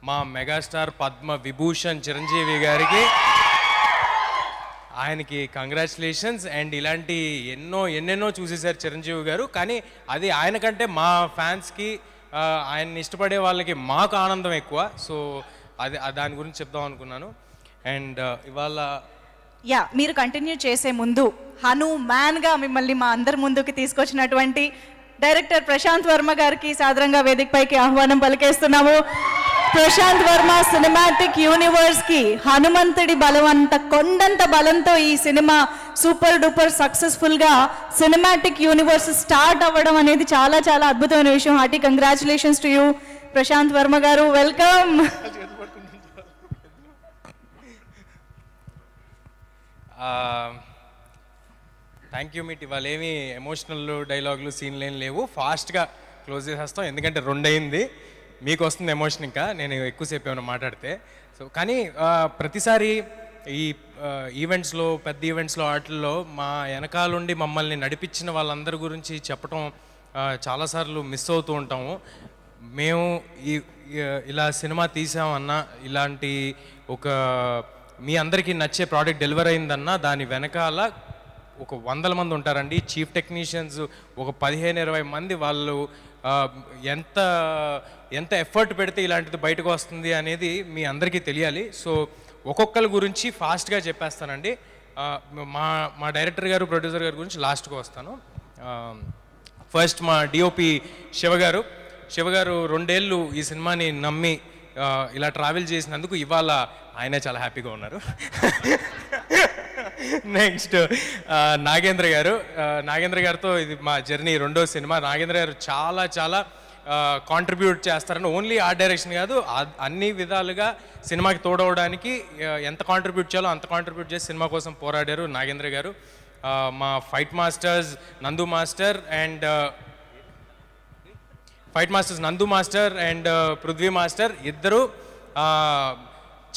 మా మెగాస్టార్ పద్మ విభూషణ్ చిరంజీవి గారికి ఆయనకి కంగ్రాచులేషన్స్. అండ్ ఇలాంటి ఎన్నెన్నో చూసేశారు చిరంజీవి గారు. కానీ అది ఆయన కంటే మా ఫ్యాన్స్కి ఆయన్ని ఇష్టపడే వాళ్ళకి మాకు ఆనందం ఎక్కువ. సో దాని గురించి చెప్దాం అనుకున్నాను. అండ్ ఇవాళ మీరు కంటిన్యూ చేసే ముందు హనుమాన్గా మిమ్మల్ని మా అందరి ముందుకి తీసుకొచ్చినటువంటి డైరెక్టర్ ప్రశాంత్ వర్మ గారికి సాదరంగా వేదికపైకి ఆహ్వానం పలికేస్తున్నాము. ప్రశాంత్ వర్మ సినిమాటిక్ యూనివర్స్కి హనుమంతుడి బలం అంత కొండంత బలంతో ఈ సినిమా సూపర్ డూపర్ సక్సెస్ఫుల్గా సినిమాటిక్ యూనివర్స్ స్టార్ట్ అవ్వడం అనేది చాలా చాలా అద్భుతమైన విషయం. Hearty congratulations to you Prashanth Varma garu. Welcome. Thank you మీట్. ఇవాళ ఏమి ఎమోషనల్ డైలాగులు సీన్లు ఏం లేవు. ఫాస్ట్గా క్లోజ్ చేసేస్తాం ఎందుకంటే 2 అయింది. మీకు వస్తుంది ఎమోషన్, ఇంకా నేను ఎక్కువసేపు ఏమైనా మాట్లాడితే. సో కానీ ప్రతిసారి ఈ ఈవెంట్స్లో పెద్ద ఈవెంట్స్లో వాటిల్లో మా వెనకాలండి మమ్మల్ని నడిపించిన వాళ్ళందరి గురించి చెప్పటం చాలాసార్లు మిస్ అవుతూ ఉంటాము. మేము ఇలా సినిమా తీసామన్నా, ఇలాంటి ఒక మీ అందరికీ నచ్చే ప్రోడక్ట్ డెలివర్ అయిందన్నా దాని వెనకాల ఒక 100 మంది ఉంటారండి. చీఫ్ టెక్నీషియన్స్ ఒక 15-20 మంది. వాళ్ళు ఎంత ఎఫర్ట్ పెడితే ఇలాంటిది బయటకు వస్తుంది అనేది మీ అందరికీ తెలియాలి. సో ఒక్కొక్కరి గురించి ఫాస్ట్గా చెప్పేస్తానండి. మా డైరెక్టర్ గారు ప్రొడ్యూసర్ గారి గురించి లాస్ట్గా వస్తాను. ఫస్ట్ మా డిఓపి శివగారు 2 ఏళ్ళు ఈ సినిమాని నమ్మి ఇలా ట్రావెల్ చేసినందుకు ఇవాళ ఆయన చాలా హ్యాపీగా ఉన్నారు. నెక్స్ట్ నాగేంద్ర గారితో ఇది మా జర్నీ 2వ సినిమా. నాగేంద్ర గారు చాలా చాలా కాంట్రిబ్యూట్ చేస్తారని, ఓన్లీ ఆర్ట్ డైరెక్షన్ కాదు అన్ని విధాలుగా సినిమాకి తోడవడానికి ఎంత కాంట్రిబ్యూట్ చేయాలో అంత కాంట్రిబ్యూట్ చేసి సినిమా కోసం పోరాడారు నాగేంద్ర గారు. మా ఫైట్ మాస్టర్స్ నందు మాస్టర్ అండ్ పృథ్వీ మాస్టర్ ఇద్దరు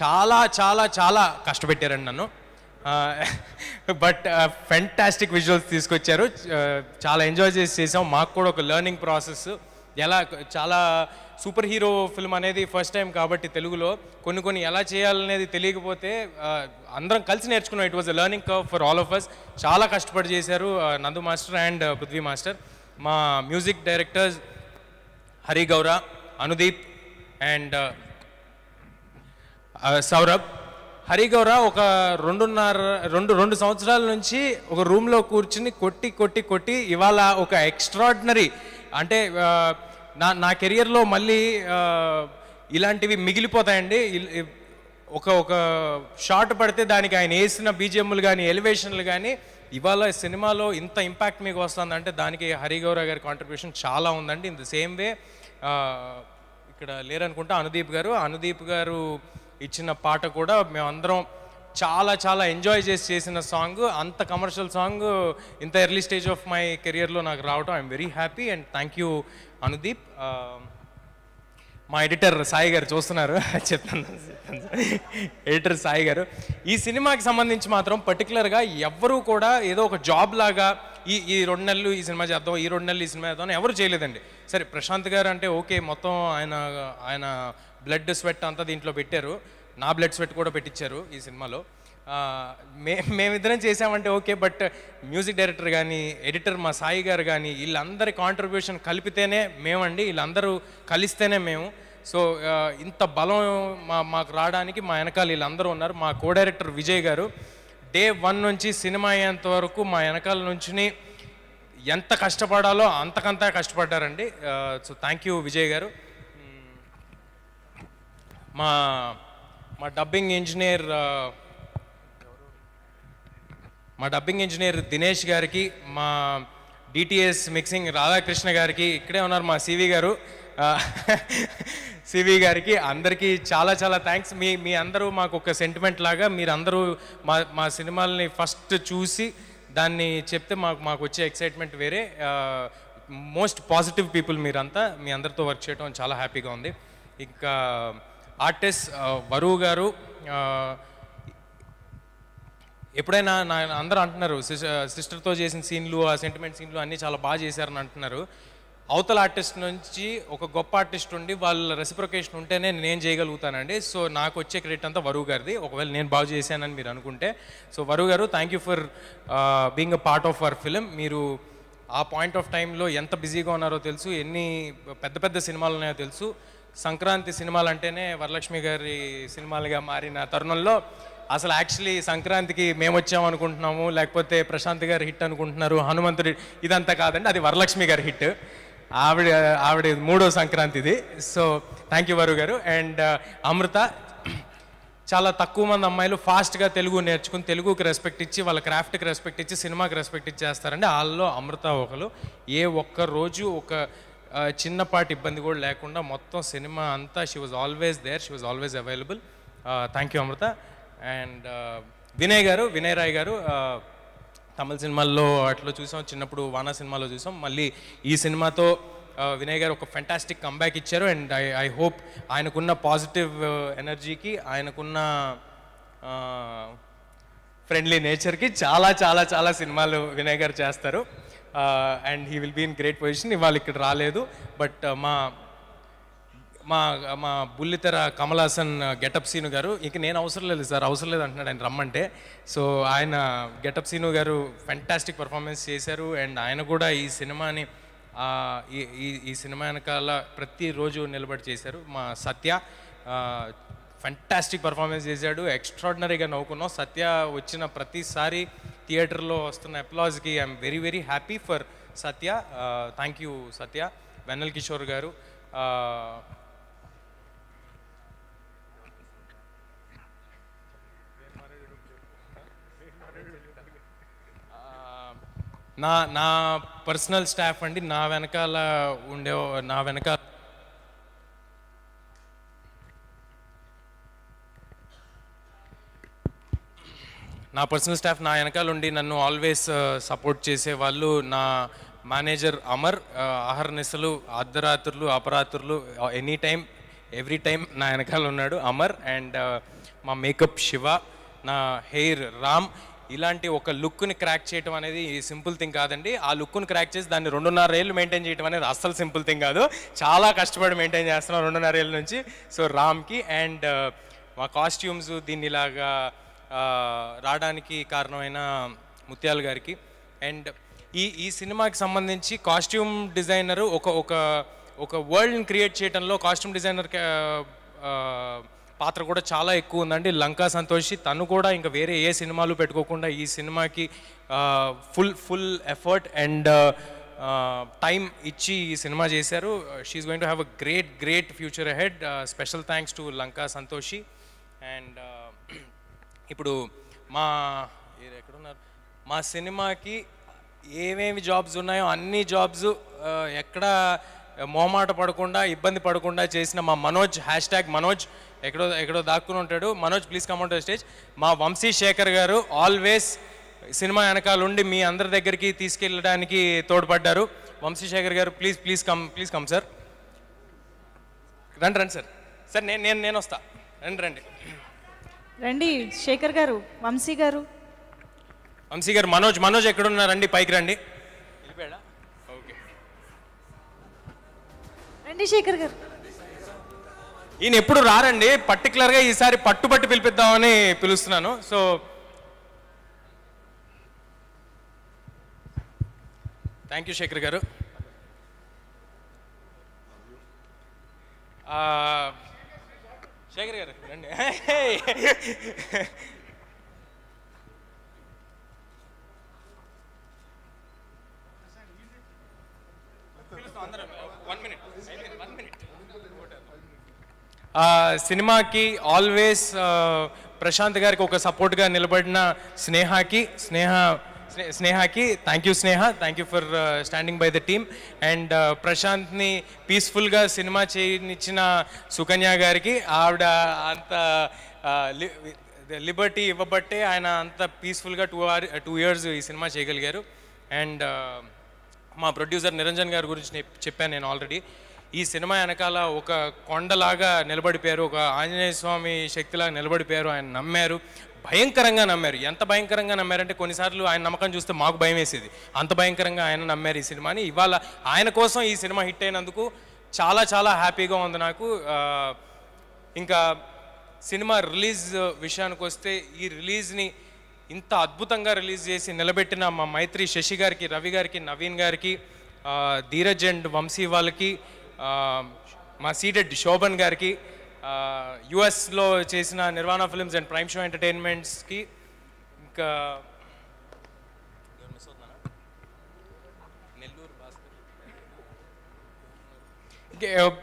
చాలా చాలా చాలా కష్టపెట్టారండి నన్ను. బట్ ఫెంటాస్టిక్ విజువల్స్ తీసుకొచ్చారు. చాలా ఎంజాయ్ చేసాం. మాకు కూడా ఒక లెర్నింగ్ ప్రాసెస్. ఎలా చాలా సూపర్ హీరో ఫిల్మ్ అనేది ఫస్ట్ టైం కాబట్టి తెలుగులో కొన్ని ఎలా చేయాలనేది తెలియకపోతే అందరం కలిసి నేర్చుకున్నాం. It was a learning curve for all of us. చాలా కష్టపడి చేశారు Nandu master and Prithvi master. మా music directors Hari Gowra, Anudeep and Saurabh. Hari గౌర ఒక 2 సంవత్సరాల నుంచి ఒక రూమ్లో కూర్చుని కొట్టి ఇవాళ ఒక ఎక్స్ట్రాడినరీ, అంటే నా కెరియర్లో మళ్ళీ ఇలాంటివి మిగిలిపోతాయండి. ఒక షాట్ పడితే దానికి ఆయన వేసిన బీజిఎంలు కానీ ఎలివేషన్లు కానీ ఇవాళ సినిమాలో ఇంత ఇంపాక్ట్ మీకు వస్తుందంటే దానికి హరి గౌర గారి కాంట్రిబ్యూషన్ చాలా ఉందండి. ఇన్ ద సేమ్ వే ఇక్కడ లేరనుకుంటా అనుదీప్ గారు ఇచ్చిన పాట కూడా మేమందరం చాలా చాలా ఎంజాయ్ చేసిన సాంగ్. అంత కమర్షియల్ సాంగ్ ఇంత ఎర్లీ స్టేజ్ ఆఫ్ మై కెరియర్లో నాకు రావటం I'm very happy and thank you Anudeep. మా ఎడిటర్ సాయి గారు చూస్తున్నారు, చెప్తాను. ఎడిటర్ సాయి గారు ఈ సినిమాకి సంబంధించి మాత్రం పర్టికులర్గా ఎవ్వరూ కూడా ఏదో ఒక జాబ్ లాగా ఈ 2 నెలలు ఈ సినిమా చేద్దాం, ఈ 2 నెలలు ఈ సినిమా చేద్దాం ఎవరు చేయలేదండి. సరే ప్రశాంత్ గారు అంటే ఓకే, మొత్తం ఆయన బ్లడ్ స్వెట్ అంతా దీంట్లో పెట్టారు. నా బ్లడ్ స్వెట్ కూడా పెట్టించారు ఈ సినిమాలో. మేమిద్దరం చేసామంటే ఓకే, బట్ మ్యూజిక్ డైరెక్టర్ కానీ ఎడిటర్ మా సాయి గారు కానీ వీళ్ళందరి కాంట్రిబ్యూషన్ కలిపితేనే మేమండి, వీళ్ళందరూ కలిస్తేనే మేము. సో ఇంత బలం మాకు రావడానికి మా వెనకాల వీళ్ళందరూ ఉన్నారు. మా కో డైరెక్టర్ విజయ్ గారు డే 1 నుంచి సినిమా అయ్యేంత వరకు మా వెనకాల నుంచి ఎంత కష్టపడాలో అంతకంతా కష్టపడ్డారండి. సో థ్యాంక్ యూ విజయ్ గారు. మా డబ్బింగ్ ఇంజనీర్ దినేష్ గారికి, మా డిటిఎస్ మిక్సింగ్ రాధాకృష్ణ గారికి, ఇక్కడే ఉన్నారు మా సివి గారికి అందరికీ చాలా చాలా థ్యాంక్స్. మీ అందరూ మాకు ఒక సెంటిమెంట్ లాగా, మీరందరూ మా సినిమాలని ఫస్ట్ చూసి దాన్ని చెప్తే మాకు వచ్చే ఎక్సైట్మెంట్ వేరే. మోస్ట్ పాజిటివ్ పీపుల్ మీరంతా. మీ అందరితో వర్క్ చేయడం చాలా హ్యాపీగా ఉంది. ఇంకా ఆర్టిస్ట్ వరువు గారు, ఎప్పుడైనా అందరూ అంటున్నారు సిస్టర్తో చేసిన సీన్లు, ఆ సెంటిమెంట్ సీన్లు అన్నీ చాలా బాగా చేశారని అంటున్నారు. అవతల ఆర్టిస్ట్ నుంచి ఒక గొప్ప ఆర్టిస్ట్ ఉండి వాళ్ళ రెసిప్రొకేషన్ ఉంటేనే నేను చేయగలుగుతానండి. సో నాకు వచ్చే క్రెడిట్ అంతా వరువు గారిది, ఒకవేళ నేను బాగు చేశానని మీరు అనుకుంటే. సో వరువు గారు, thank you for being a part of our film. మీరు ఆ పాయింట్ ఆఫ్ టైంలో ఎంత బిజీగా ఉన్నారో తెలుసు, ఎన్ని పెద్ద పెద్ద సినిమాలు ఉన్నాయో తెలుసు. సంక్రాంతి సినిమాలు అంటేనే వరలక్ష్మి గారి సినిమాలుగా మారిన తరుణంలో అసలు యాక్చువల్లీ సంక్రాంతికి మేము వచ్చామనుకుంటున్నాము, లేకపోతే ప్రశాంత్ గారి హిట్ అనుకుంటున్నారు, హనుమంతుడి, ఇదంతా కాదండి, అది వరలక్ష్మి గారి హిట్. ఆవిడ 3వ సంక్రాంతిది. సో థ్యాంక్ యూ వరువు గారు. అండ్ అమృత, చాలా తక్కువ మంది అమ్మాయిలు ఫాస్ట్గా తెలుగు నేర్చుకుని తెలుగుకి రెస్పెక్ట్ ఇచ్చి వాళ్ళ క్రాఫ్ట్కి రెస్పెక్ట్ ఇచ్చి సినిమాకి రెస్పెక్ట్ ఇచ్చేస్తారండి. వాళ్ళలో అమృత ఒకరు. ఏ ఒక్క రోజు ఒక చిన్నపాటి ఇబ్బంది కూడా లేకుండా మొత్తం సినిమా అంతా she was always there, she was always available. Thank you Amrutha. And Vinay garu, Vinay Roy గారు, తమిళ సినిమాల్లో అట్లా చూసాం, చిన్నప్పుడు వానా సినిమాలో చూసాం, మళ్ళీ ఈ సినిమాతో వినయ్ గారు ఒక ఫెంటాస్టిక్ కంబ్యాక్ ఇచ్చారు. అండ్ ఐ హోప్ ఆయనకున్న పాజిటివ్ ఎనర్జీకి, ఆయనకున్న ఫ్రెండ్లీ నేచర్కి చాలా చాలా చాలా సినిమాలు వినయ్ గారు చేస్తారు. And he will be in great position. ఇవాళ ఇక్కడ రాలేదు, బట్ మా మా బుల్లితెర కమల్ హాసన్ గెటప్ సీను గారు, ఇంక నేను అవసరం లేదు సార్, అవసరం లేదు అంటున్నాడు ఆయన రమ్మంటే. సో ఆయన గెటప్ సీను గారు ఫెంటాస్టిక్ పర్ఫార్మెన్స్ చేశారు. అండ్ ఆయన కూడా ఈ సినిమాని ఈ సినిమా వెనకాల ప్రతిరోజు నిలబడి చేశారు. మా సత్య ఫెంటాస్టిక్ పర్ఫార్మెన్స్ చేశాడు, ఎక్స్ట్రాడినరీగా నవ్వుకున్నాం. సత్య వచ్చిన ప్రతిసారి థియేటర్లో వస్తున్న అప్లాజ్కి I'm very very happy for Satya. Thank you Satya. Vennela Kishore garu, నా పర్సనల్ స్టాఫ్ అండి, నా వెనకాల ఉండి నన్ను ఆల్వేస్ సపోర్ట్ చేసేవాళ్ళు నా మేనేజర్ అమర్. అహర్నిశలు, అర్ధరాత్రులు, అపరాత్రులు, ఎనీ టైం ఎవ్రీ టైం నా వెనకాల ఉన్నాడు అమర్. అండ్ మా మేకప్ శివ, నా హెయిర్ రామ్. ఇలాంటి ఒక లుక్ని క్రాక్ చేయడం అనేది సింపుల్ థింగ్ కాదండి. ఆ లుక్ని క్రాక్ చేసి దాన్ని 2.5 ఏళ్ళు మెయింటైన్ చేయడం అనేది అస్సలు సింపుల్ థింగ్ కాదు. చాలా కష్టపడి మెయింటైన్ చేస్తున్నాం 2.5 ఏళ్ళ నుంచి. సో రామ్కి. అండ్ మా కాస్ట్యూమ్స్ దీన్ని ఇలాగా రావడానికి కారణమైన ముత్యాల గారికి. అండ్ ఈ సినిమాకి సంబంధించి కాస్ట్యూమ్ డిజైనరు ఒక వరల్డ్ని క్రియేట్ చేయడంలో కాస్ట్యూమ్ డిజైనర్ పాత్ర కూడా చాలా ఎక్కువ ఉందండి. లంకా సంతోషి, తను కూడా ఇంకా వేరే ఏ సినిమాలు పెట్టుకోకుండా ఈ సినిమాకి ఫుల్ ఎఫర్ట్ అండ్ టైం ఇచ్చి ఈ సినిమా చేశారు. She's going to have a great future ahead. Special thanks to Lanka Santoshi. And ఇప్పుడు ఎక్కడున్నారు, మా సినిమాకి ఏమేమి జాబ్స్ ఉన్నాయో అన్ని జాబ్స్ ఎక్కడ మొహమాట పడకుండా, ఇబ్బంది పడకుండా చేసిన మా మనోజ్, #మనోజ్ ఎక్కడో దాక్కుని ఉంటాడు. Manoj, please come on to the stage. మా వంశీ శేఖర్ గారు ఆల్వేస్ సినిమా వెనకాల ఉండి మీ అందరి దగ్గరికి తీసుకెళ్ళడానికి తోడ్పడ్డారు. వంశీ శేఖర్ గారు, ప్లీజ్ కమ్ సార్. రండి సార్, నేను వస్తా. రండి శేఖర్ గారు, వంశీ గారు. మనోజ్ ఎక్కడున్నారండి? పైకి రండి. ఓకే, రండి శేఖర్ గారు. ఈయన ఎప్పుడు రారండి, పర్టికులర్గా ఈసారి పట్టుబట్టి పిలిపిద్దామని పిలుస్తున్నాను. సో థ్యాంక్ యూ శేఖర్ గారు. శేఖర్ గారు రండి. సినిమాకి ఆల్వేస్ ప్రశాంత్ గారికి ఒక సపోర్ట్గా నిలబడిన స్నేహకి thank you Sneha, thank you for standing by the team. And ప్రశాంత్ని పీస్ఫుల్గా సినిమా చేయనిచ్చిన సుకన్య గారికి, ఆవిడ అంత లిబర్టీ ఇవ్వబట్టే ఆయన అంత పీస్ఫుల్గా 2 years ఈ సినిమా చేయగలిగారు. అండ్ మా ప్రొడ్యూసర్ నిరంజన్ గారి గురించి చెప్పాను నేను ఆల్రెడీ. ఈ సినిమా వెనకాల ఒక కొండలాగా నిలబడిపోయారు, ఒక ఆంజనేయ స్వామి శక్తిలాగా నిలబడిపోయారు. ఆయన నమ్మారు, భయంకరంగా నమ్మారు. ఎంత భయంకరంగా నమ్మారంటే కొన్నిసార్లు ఆయన నమ్మకం చూస్తే మాకు భయం వేసేది. అంత భయంకరంగా ఆయన నమ్మారు ఈ సినిమాని. ఇవాళ ఆయన కోసం ఈ సినిమా హిట్ అయినందుకు చాలా చాలా హ్యాపీగా ఉంది నాకు. ఇంకా సినిమా రిలీజ్ విషయానికి వస్తే ఈ రిలీజ్ని ఇంత అద్భుతంగా రిలీజ్ చేసి నిలబెట్టిన మా మైత్రి శశి గారికి, రవి గారికి, నవీన్ గారికి, ధీరజ్ అండ్ వంశీ వాళ్ళకి, మా సీటెడ్ శోభన్ గారికి, యుఎస్లో చేసిన నిర్వాణ ఫిల్మ్స్ అండ్ ప్రైమ్ షో ఎంటర్టైన్మెంట్స్కి, ఇంకా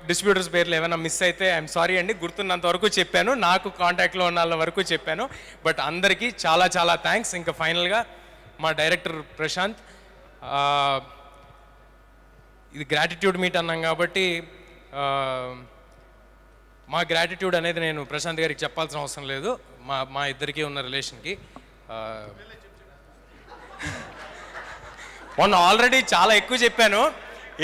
డిస్ట్రిబ్యూటర్స్ పేర్లు ఏమైనా మిస్ అయితే ఐఎమ్ సారీ అండి. గుర్తున్నంత వరకు చెప్పాను, నాకు కాంటాక్ట్లో ఉన్న వాళ్ళ వరకు చెప్పాను. బట్ అందరికీ చాలా చాలా థ్యాంక్స్. ఇంకా ఫైనల్గా మా డైరెక్టర్ ప్రశాంత్, ఇది గ్రాటిట్యూడ్ మీట్ అన్నాం కాబట్టి మా గ్రాటిట్యూడ్ అనేది నేను ప్రశాంత్ గారికి చెప్పాల్సిన అవసరం లేదు. మా ఇద్దరికీ ఉన్న రిలేషన్కి మొన్న ఆల్రెడీ చాలా ఎక్కువ చెప్పాను.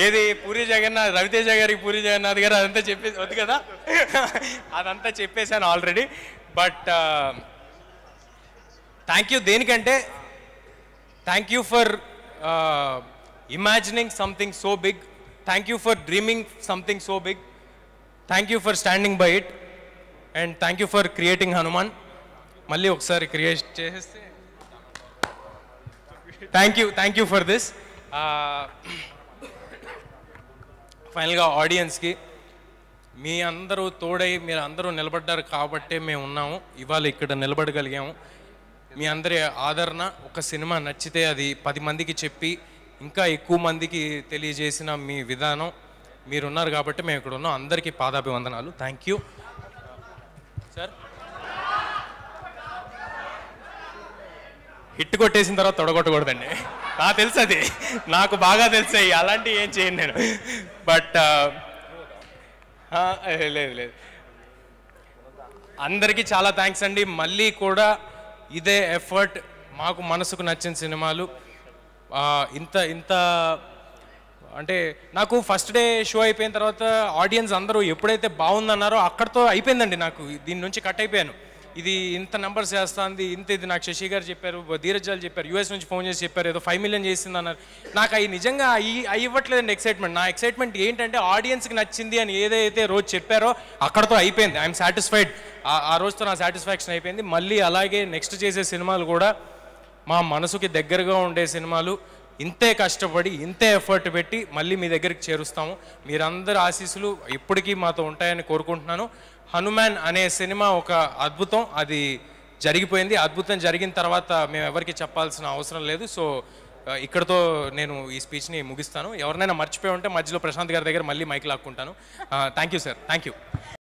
ఏది పూరి జగన్నాథ్, రవితేజ గారికి పూరి జగన్నాథ్ గారు అదంతా చెప్పేసి వద్దు కదా, అదంతా చెప్పేశాను ఆల్రెడీ. But thank you. దేనికంటే thank you for imagining something so big, thank you for dreaming something so big, thank you for standing by it, and thank you for creating Hanuman. మళ్ళీ ఒకసారి క్రియేట్ చేసేస్తే థ్యాంక్ యూ ఫర్ దిస్. ఫైనల్గా ఆడియన్స్కి మీ అందరూ తోడై మీరు అందరూ నిలబడ్డారు కాబట్టే మేము ఉన్నాము, ఇవాళ ఇక్కడ నిలబడగలిగాము. మీ అందరి ఆదరణ, ఒక సినిమా నచ్చితే అది 10 మందికి చెప్పి ఇంకా ఎక్కువ మందికి తెలియజేసిన మీ విధానం, మీరున్నారు కాబట్టి మేము ఇక్కడ ఉన్నాం. అందరికీ పాదాభివందనాలు. Thank you sir. హిట్ కొట్టేసిన తర్వాత తొడగొట్టకూడదండి, నాకు తెలుసు, అది నాకు బాగా తెలుసాయి, అలాంటివి ఏం చేయను నేను. బట్ లేదు, అందరికీ చాలా థ్యాంక్స్ అండి. మళ్ళీ కూడా ఇదే ఎఫర్ట్, మాకు మనసుకు నచ్చిన సినిమాలు ఇంత అంటే నాకు ఫస్ట్ డే షో అయిపోయిన తర్వాత ఆడియన్స్ అందరూ ఎప్పుడైతే బాగుందన్నారో అక్కడితో అయిపోయిందండి. నాకు దీని నుంచి కట్ అయిపోయాను. ఇది ఇంత నెంబర్స్ చేస్తుంది, ఇది నాకు శశి గారు చెప్పారు, ధీరజ్ గారు చెప్పారు, యూఎస్ నుంచి ఫోన్ చేసి చెప్పారు, ఏదో 5 million చేసింది అన్నారు. నాకు అవి నిజంగా అవి ఇవ్వట్లేదండి ఎక్సైట్మెంట్. నా ఎక్సైట్మెంట్ ఏంటంటే ఆడియన్స్కి నచ్చింది అని ఏదైతే రోజు చెప్పారో అక్కడతో అయిపోయింది. I'm satisfied. ఆ రోజుతో నా సాటిస్ఫాక్షన్ అయిపోయింది. మళ్ళీ అలాగే నెక్స్ట్ చేసే సినిమాలు కూడా మా మనసుకి దగ్గరగా ఉండే సినిమాలు, ఇంతే కష్టపడి ఇంతే ఎఫర్ట్ పెట్టి మళ్ళీ మీ దగ్గరికి చేరుస్తాము. మీరందరి ఆశీస్సులు ఎప్పటికీ మాతో ఉంటాయని కోరుకుంటున్నాను. హనుమాన్ అనే సినిమా ఒక అద్భుతం, అది జరిగిపోయింది. అద్భుతం జరిగిన తర్వాత మేము ఎవరికి చెప్పాల్సిన అవసరం లేదు. సో ఇక్కడతో నేను ఈ స్పీచ్ని ముగిస్తాను. ఎవరినైనా మర్చిపోయి ఉంటే మధ్యలో ప్రశాంత్ గారి దగ్గర మళ్ళీ మైక్ లాక్కుంటాను. Thank you sir, thank you.